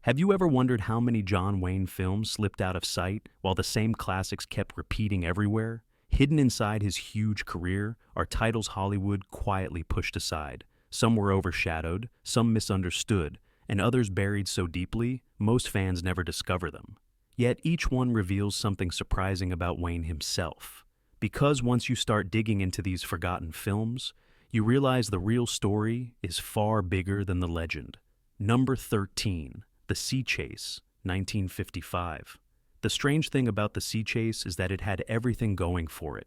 Have you ever wondered how many John Wayne films slipped out of sight while the same classics kept repeating everywhere? Hidden inside his huge career are titles Hollywood quietly pushed aside. Some were overshadowed, some misunderstood, and others buried so deeply, most fans never discover them. Yet each one reveals something surprising about Wayne himself. Because once you start digging into these forgotten films, you realize the real story is far bigger than the legend. Number 13. The Sea Chase, 1955. The strange thing about The Sea Chase is that it had everything going for it.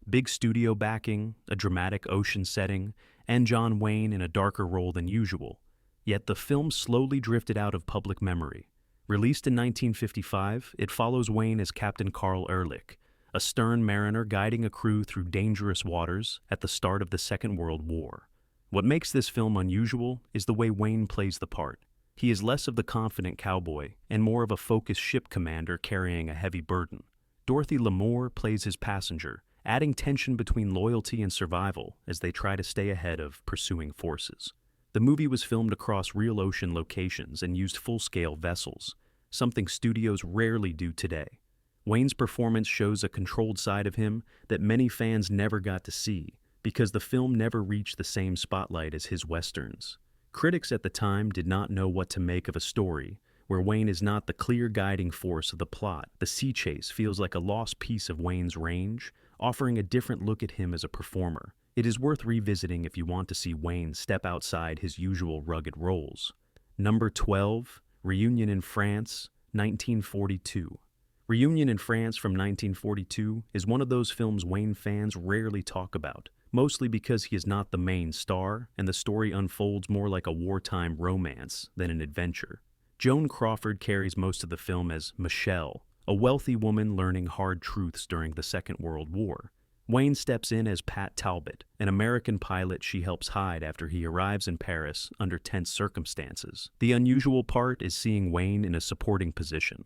Big studio backing, a dramatic ocean setting, and John Wayne in a darker role than usual. Yet the film slowly drifted out of public memory. Released in 1955, it follows Wayne as Captain Carl Ehrlich, a stern mariner guiding a crew through dangerous waters at the start of the Second World War. What makes this film unusual is the way Wayne plays the part. He is less of the confident cowboy and more of a focused ship commander carrying a heavy burden. Dorothy Lamour plays his passenger, adding tension between loyalty and survival as they try to stay ahead of pursuing forces. The movie was filmed across real ocean locations and used full-scale vessels, something studios rarely do today. Wayne's performance shows a controlled side of him that many fans never got to see because the film never reached the same spotlight as his westerns. Critics at the time did not know what to make of a story where Wayne is not the clear guiding force of the plot. The Sea Chase feels like a lost piece of Wayne's range, offering a different look at him as a performer. It is worth revisiting if you want to see Wayne step outside his usual rugged roles. Number 12. Reunion in France, 1942. Reunion in France from 1942 is one of those films Wayne fans rarely talk about, mostly because he is not the main star and the story unfolds more like a wartime romance than an adventure. Joan Crawford carries most of the film as Michelle, a wealthy woman learning hard truths during the Second World War. Wayne steps in as Pat Talbot, an American pilot she helps hide after he arrives in Paris under tense circumstances. The unusual part is seeing Wayne in a supporting position.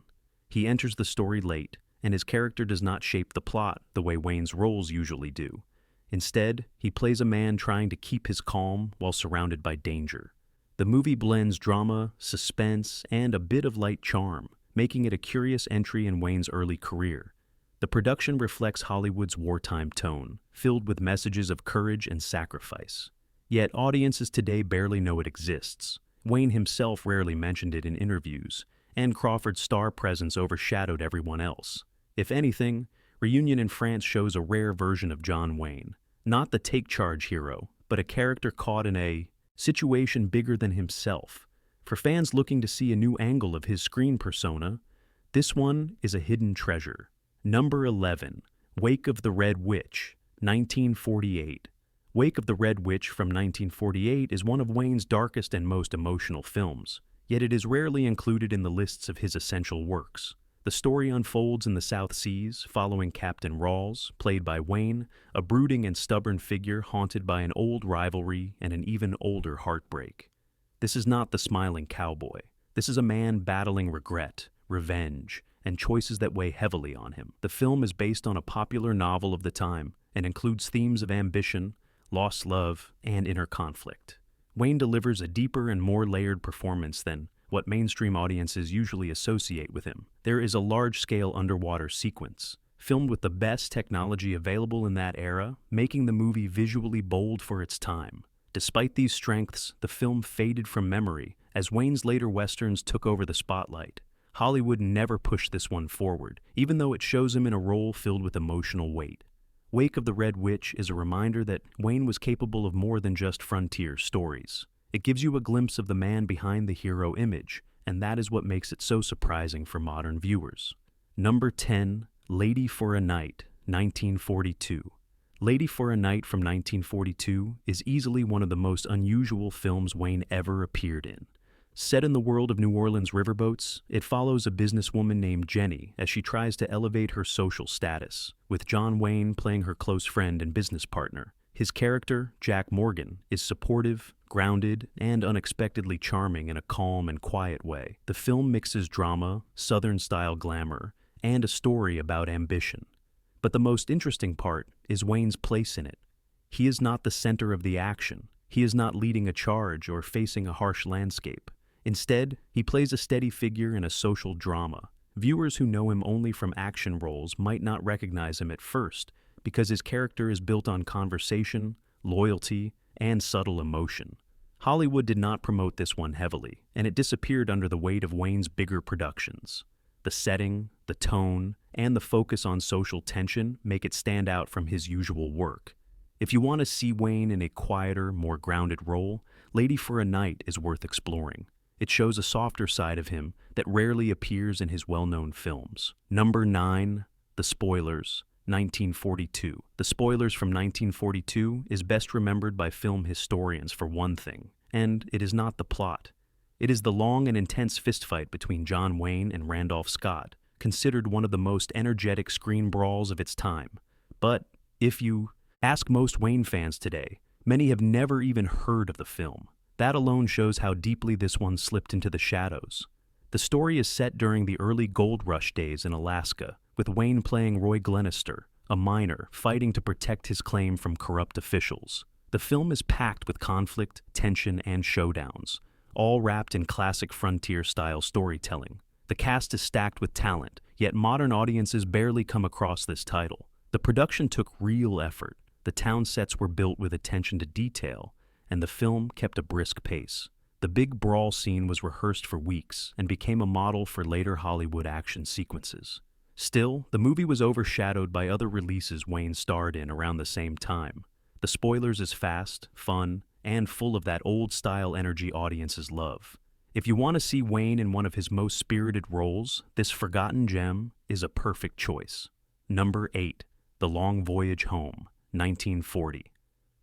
He enters the story late, and his character does not shape the plot the way Wayne's roles usually do. Instead, he plays a man trying to keep his calm while surrounded by danger. The movie blends drama, suspense, and a bit of light charm, making it a curious entry in Wayne's early career. The production reflects Hollywood's wartime tone, filled with messages of courage and sacrifice. Yet audiences today barely know it exists. Wayne himself rarely mentioned it in interviews, and Crawford's star presence overshadowed everyone else. If anything, Reunion in France shows a rare version of John Wayne. Not the take-charge hero, but a character caught in a situation bigger than himself. For fans looking to see a new angle of his screen persona, this one is a hidden treasure. Number 11. Wake of the Red Witch, 1948. Wake of the Red Witch from 1948 is one of Wayne's darkest and most emotional films, yet it is rarely included in the lists of his essential works. The story unfolds in the South Seas, following Captain Rawls, played by Wayne, a brooding and stubborn figure haunted by an old rivalry and an even older heartbreak. This is not the smiling cowboy. This is a man battling regret, revenge, and choices that weigh heavily on him. The film is based on a popular novel of the time and includes themes of ambition, lost love, and inner conflict. Wayne delivers a deeper and more layered performance than what mainstream audiences usually associate with him. There is a large-scale underwater sequence, filmed with the best technology available in that era, making the movie visually bold for its time. Despite these strengths, the film faded from memory as Wayne's later westerns took over the spotlight. Hollywood never pushed this one forward, even though it shows him in a role filled with emotional weight. Wake of the Red Witch is a reminder that Wayne was capable of more than just frontier stories. It gives you a glimpse of the man behind the hero image, and that is what makes it so surprising for modern viewers. Number 10. Lady for a Night, 1942. Lady for a Night from 1942 is easily one of the most unusual films Wayne ever appeared in. Set in the world of New Orleans riverboats, it follows a businesswoman named Jenny as she tries to elevate her social status, with John Wayne playing her close friend and business partner. His character, Jack Morgan, is supportive, grounded, and unexpectedly charming in a calm and quiet way. The film mixes drama, Southern-style glamour, and a story about ambition. But the most interesting part is Wayne's place in it. He is not the center of the action. He is not leading a charge or facing a harsh landscape. Instead, he plays a steady figure in a social drama. Viewers who know him only from action roles might not recognize him at first because his character is built on conversation, loyalty, and subtle emotion. Hollywood did not promote this one heavily, and it disappeared under the weight of Wayne's bigger productions. The setting, the tone, and the focus on social tension make it stand out from his usual work. If you want to see Wayne in a quieter, more grounded role, Lady for a Night is worth exploring. It shows a softer side of him that rarely appears in his well-known films. Number 9, The Spoilers, 1942. The Spoilers from 1942 is best remembered by film historians for one thing, and it is not the plot. It is the long and intense fistfight between John Wayne and Randolph Scott, considered one of the most energetic screen brawls of its time. But if you ask most Wayne fans today, many have never even heard of the film. That alone shows how deeply this one slipped into the shadows. The story is set during the early gold rush days in Alaska, with Wayne playing Roy Glenister, a miner fighting to protect his claim from corrupt officials. The film is packed with conflict, tension, and showdowns, all wrapped in classic frontier-style storytelling. The cast is stacked with talent, yet modern audiences barely come across this title. The production took real effort. The town sets were built with attention to detail, and the film kept a brisk pace. The big brawl scene was rehearsed for weeks and became a model for later Hollywood action sequences. Still, the movie was overshadowed by other releases Wayne starred in around the same time. The Spoilers is fast, fun, and full of that old-style energy audiences love. If you want to see Wayne in one of his most spirited roles, this forgotten gem is a perfect choice. Number 8, The Long Voyage Home, 1940.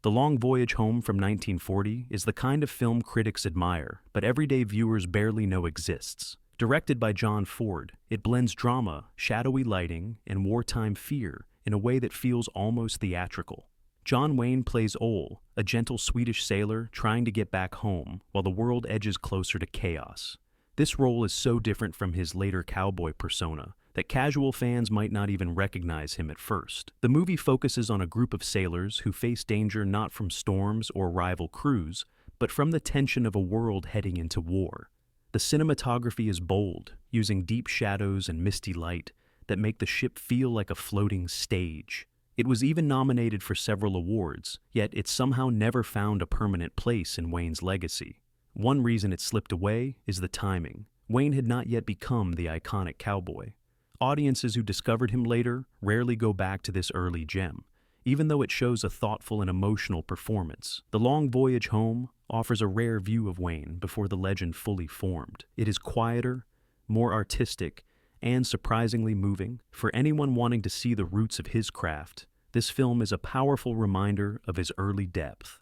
The Long Voyage Home from 1940 is the kind of film critics admire, but everyday viewers barely know exists. Directed by John Ford, it blends drama, shadowy lighting, and wartime fear in a way that feels almost theatrical. John Wayne plays Ole, a gentle Swedish sailor trying to get back home while the world edges closer to chaos. This role is so different from his later cowboy persona that casual fans might not even recognize him at first. The movie focuses on a group of sailors who face danger not from storms or rival crews, but from the tension of a world heading into war. The cinematography is bold, using deep shadows and misty light that make the ship feel like a floating stage. It was even nominated for several awards, yet it somehow never found a permanent place in Wayne's legacy. One reason it slipped away is the timing. Wayne had not yet become the iconic cowboy. Audiences who discovered him later rarely go back to this early gem, even though it shows a thoughtful and emotional performance. The Long Voyage Home offers a rare view of Wayne before the legend fully formed. It is quieter, more artistic, and surprisingly moving. For anyone wanting to see the roots of his craft, this film is a powerful reminder of his early depth.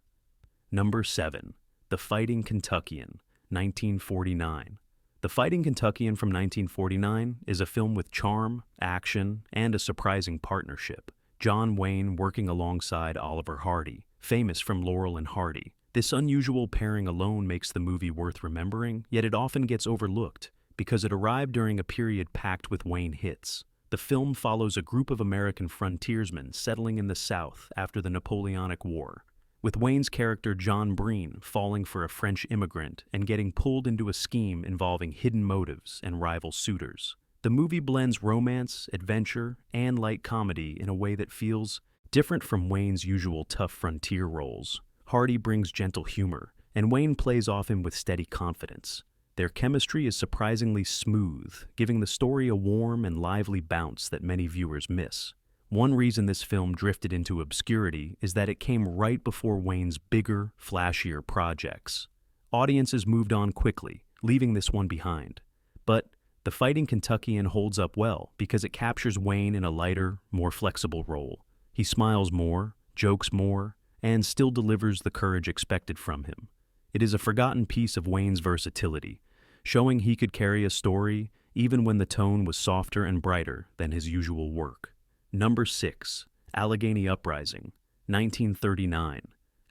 Number 7, The Fighting Kentuckian, 1949. The Fighting Kentuckian from 1949 is a film with charm, action, and a surprising partnership. John Wayne working alongside Oliver Hardy, famous from Laurel and Hardy. This unusual pairing alone makes the movie worth remembering, yet it often gets overlooked because it arrived during a period packed with Wayne hits. The film follows a group of American frontiersmen settling in the South after the Napoleonic War, with Wayne's character John Breen falling for a French immigrant and getting pulled into a scheme involving hidden motives and rival suitors. The movie blends romance, adventure, and light comedy in a way that feels different from Wayne's usual tough frontier roles. Hardy brings gentle humor, and Wayne plays off him with steady confidence. Their chemistry is surprisingly smooth, giving the story a warm and lively bounce that many viewers miss. One reason this film drifted into obscurity is that it came right before Wayne's bigger, flashier projects. Audiences moved on quickly, leaving this one behind. But The Fighting Kentuckian holds up well because it captures Wayne in a lighter, more flexible role. He smiles more, jokes more, and still delivers the courage expected from him. It is a forgotten piece of Wayne's versatility, showing he could carry a story even when the tone was softer and brighter than his usual work. Number 6, Allegheny Uprising, 1939.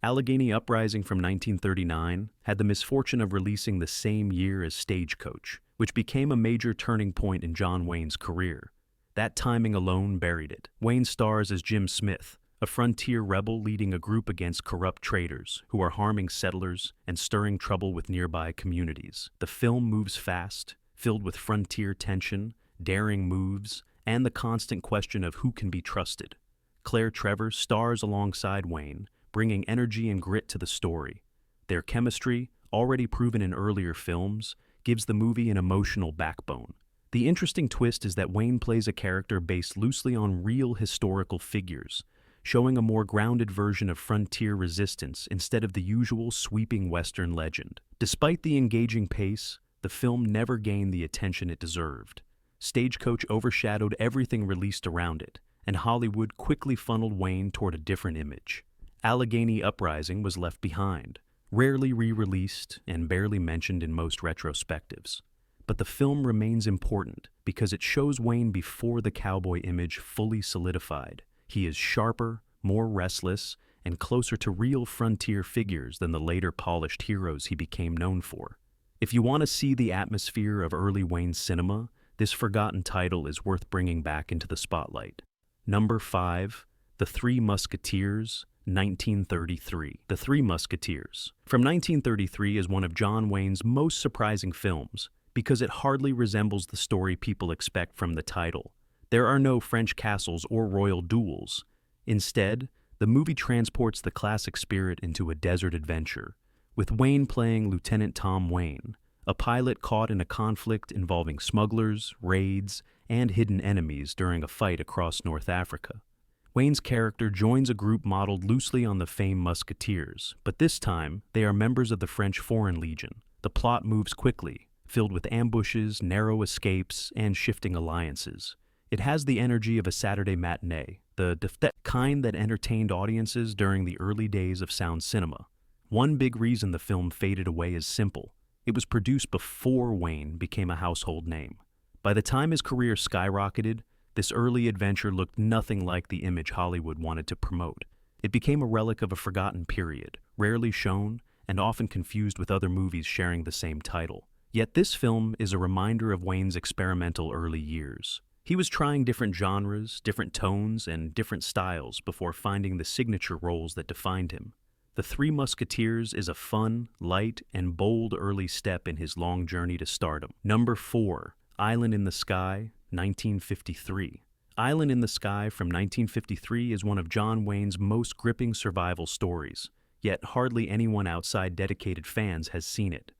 Allegheny Uprising from 1939 had the misfortune of releasing the same year as Stagecoach, which became a major turning point in John Wayne's career. That timing alone buried it. Wayne stars as Jim Smith, a frontier rebel leading a group against corrupt traders who are harming settlers and stirring trouble with nearby communities. The film moves fast, filled with frontier tension, daring moves, and the constant question of who can be trusted. Claire Trevor stars alongside Wayne, bringing energy and grit to the story. Their chemistry, already proven in earlier films, gives the movie an emotional backbone. The interesting twist is that Wayne plays a character based loosely on real historical figures, showing a more grounded version of frontier resistance instead of the usual sweeping Western legend. Despite the engaging pace, the film never gained the attention it deserved. Stagecoach overshadowed everything released around it, and Hollywood quickly funneled Wayne toward a different image. Allegheny Uprising was left behind, rarely re-released and barely mentioned in most retrospectives. But the film remains important because it shows Wayne before the cowboy image fully solidified. He is sharper, more restless, and closer to real frontier figures than the later polished heroes he became known for. If you want to see the atmosphere of early Wayne cinema, this forgotten title is worth bringing back into the spotlight. Number 5, The Three Musketeers, 1933. The Three Musketeers, from 1933, is one of John Wayne's most surprising films because it hardly resembles the story people expect from the title. There are no French castles or royal duels. Instead, the movie transports the classic spirit into a desert adventure, with Wayne playing Lieutenant Tom Wayne, a pilot caught in a conflict involving smugglers, raids, and hidden enemies during a fight across North Africa. Wayne's character joins a group modeled loosely on the famed Musketeers, but this time they are members of the French Foreign Legion. The plot moves quickly, filled with ambushes, narrow escapes, and shifting alliances. It has the energy of a Saturday matinee, the kind that entertained audiences during the early days of sound cinema. One big reason the film faded away is simple. It was produced before Wayne became a household name. By the time his career skyrocketed, this early adventure looked nothing like the image Hollywood wanted to promote. It became a relic of a forgotten period, rarely shown, and often confused with other movies sharing the same title. Yet this film is a reminder of Wayne's experimental early years. He was trying different genres, different tones, and different styles before finding the signature roles that defined him. The Three Musketeers is a fun, light, and bold early step in his long journey to stardom. Number 4, Island in the Sky, 1953. Island in the Sky from 1953 is one of John Wayne's most gripping survival stories, yet hardly anyone outside dedicated fans has seen it.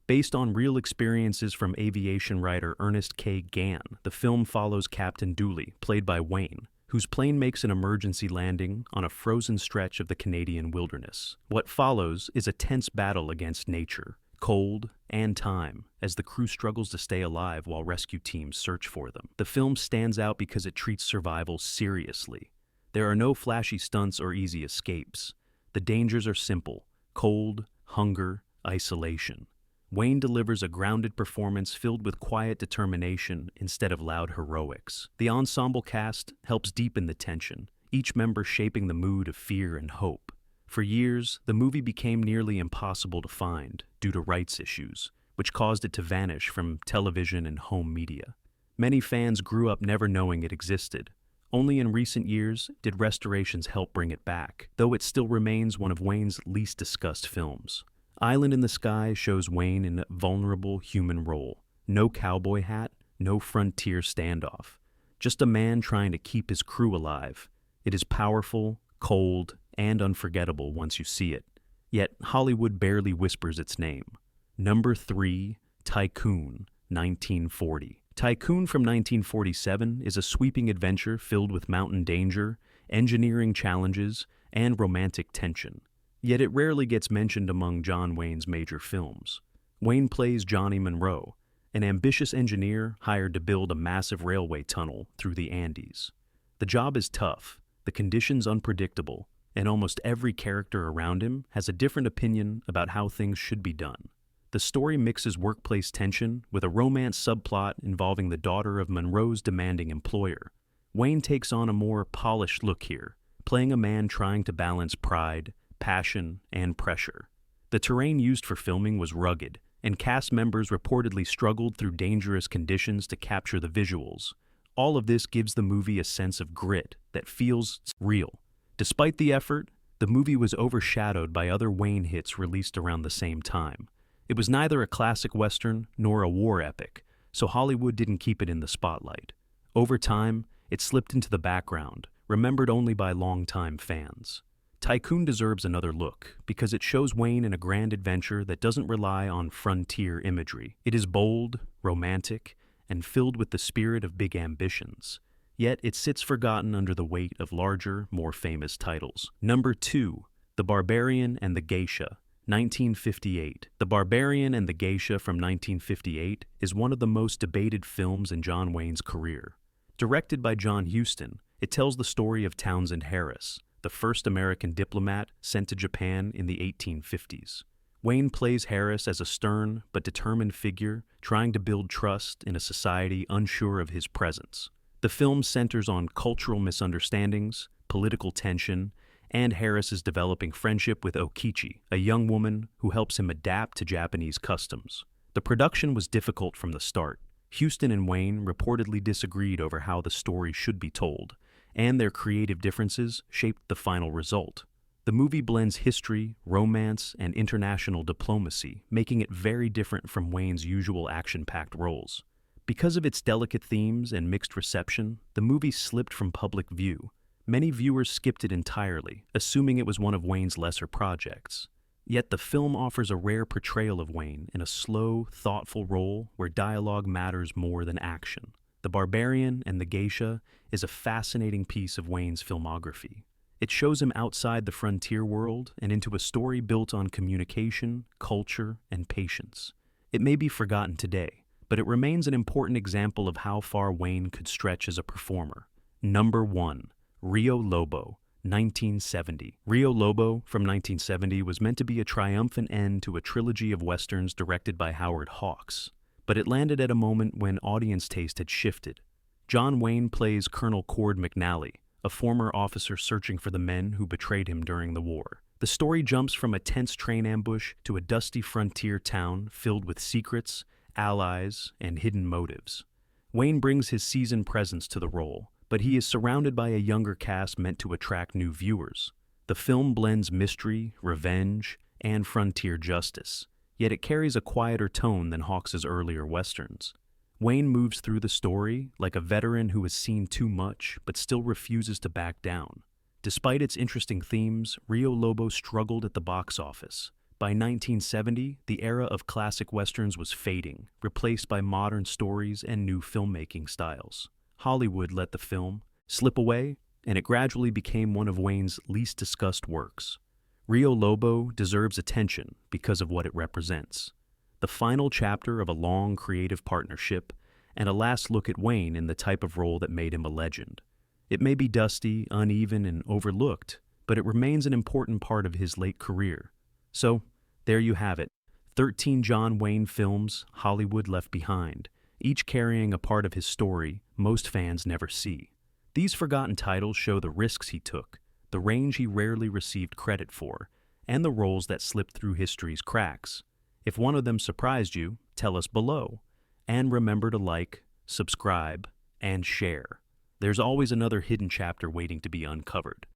Based on real experiences from aviation writer Ernest K. Gann, the film follows Captain Dooley, played by Wayne, whose plane makes an emergency landing on a frozen stretch of the Canadian wilderness. What follows is a tense battle against nature, cold, and time, as the crew struggles to stay alive while rescue teams search for them. The film stands out because it treats survival seriously. There are no flashy stunts or easy escapes. The dangers are simple: cold, hunger, isolation. Wayne delivers a grounded performance filled with quiet determination instead of loud heroics. The ensemble cast helps deepen the tension, each member shaping the mood of fear and hope. For years, the movie became nearly impossible to find due to rights issues, which caused it to vanish from television and home media. Many fans grew up never knowing it existed. Only in recent years did restorations help bring it back, though it still remains one of Wayne's least discussed films. Island in the Sky shows Wayne in a vulnerable human role. No cowboy hat, no frontier standoff. Just a man trying to keep his crew alive. It is powerful, cold, and unforgettable once you see it. Yet Hollywood barely whispers its name. Number 3, Tycoon, 1940. Tycoon from 1947 is a sweeping adventure filled with mountain danger, engineering challenges, and romantic tension. Yet it rarely gets mentioned among John Wayne's major films. Wayne plays Johnny Monroe, an ambitious engineer hired to build a massive railway tunnel through the Andes. The job is tough, the conditions unpredictable, and almost every character around him has a different opinion about how things should be done. The story mixes workplace tension with a romance subplot involving the daughter of Monroe's demanding employer. Wayne takes on a more polished look here, playing a man trying to balance pride, passion, and pressure. The terrain used for filming was rugged, and cast members reportedly struggled through dangerous conditions to capture the visuals. All of this gives the movie a sense of grit that feels real. Despite the effort, the movie was overshadowed by other Wayne hits released around the same time. It was neither a classic Western nor a war epic, so Hollywood didn't keep it in the spotlight. Over time, it slipped into the background, remembered only by longtime fans. Tycoon deserves another look because it shows Wayne in a grand adventure that doesn't rely on frontier imagery. It is bold, romantic, and filled with the spirit of big ambitions. Yet it sits forgotten under the weight of larger, more famous titles. Number 2, The Barbarian and the Geisha, 1958. The Barbarian and the Geisha from 1958 is one of the most debated films in John Wayne's career. Directed by John Huston, it tells the story of Townsend Harris, the first American diplomat sent to Japan in the 1850s. Wayne plays Harris as a stern but determined figure trying to build trust in a society unsure of his presence. The film centers on cultural misunderstandings, political tension, and Harris's developing friendship with Okichi, a young woman who helps him adapt to Japanese customs. The production was difficult from the start. Huston and Wayne reportedly disagreed over how the story should be told, and their creative differences shaped the final result. The movie blends history, romance, and international diplomacy, making it very different from Wayne's usual action-packed roles. Because of its delicate themes and mixed reception, the movie slipped from public view. Many viewers skipped it entirely, assuming it was one of Wayne's lesser projects. Yet the film offers a rare portrayal of Wayne in a slow, thoughtful role where dialogue matters more than action. The Barbarian and the Geisha is a fascinating piece of Wayne's filmography. It shows him outside the frontier world and into a story built on communication, culture, and patience. It may be forgotten today, but it remains an important example of how far Wayne could stretch as a performer. Number 1, Rio Lobo, 1970. Rio Lobo from 1970 was meant to be a triumphant end to a trilogy of westerns directed by Howard Hawks, but it landed at a moment when audience taste had shifted. John Wayne plays Colonel Cord McNally, a former officer searching for the men who betrayed him during the war. The story jumps from a tense train ambush to a dusty frontier town filled with secrets, allies, and hidden motives. Wayne brings his seasoned presence to the role, but he is surrounded by a younger cast meant to attract new viewers. The film blends mystery, revenge, and frontier justice, yet it carries a quieter tone than Hawks' earlier westerns. Wayne moves through the story like a veteran who has seen too much but still refuses to back down. Despite its interesting themes, Rio Lobo struggled at the box office. By 1970, the era of classic westerns was fading, replaced by modern stories and new filmmaking styles. Hollywood let the film slip away, and it gradually became one of Wayne's least discussed works. Rio Lobo deserves attention because of what it represents. The final chapter of a long creative partnership, and a last look at Wayne in the type of role that made him a legend. It may be dusty, uneven, and overlooked, but it remains an important part of his late career. So, there you have it. 13 John Wayne films Hollywood left behind, each carrying a part of his story most fans never see. These forgotten titles show the risks he took, the range he rarely received credit for, and the roles that slipped through history's cracks. If one of them surprised you, tell us below. And remember to like, subscribe, and share. There's always another hidden chapter waiting to be uncovered.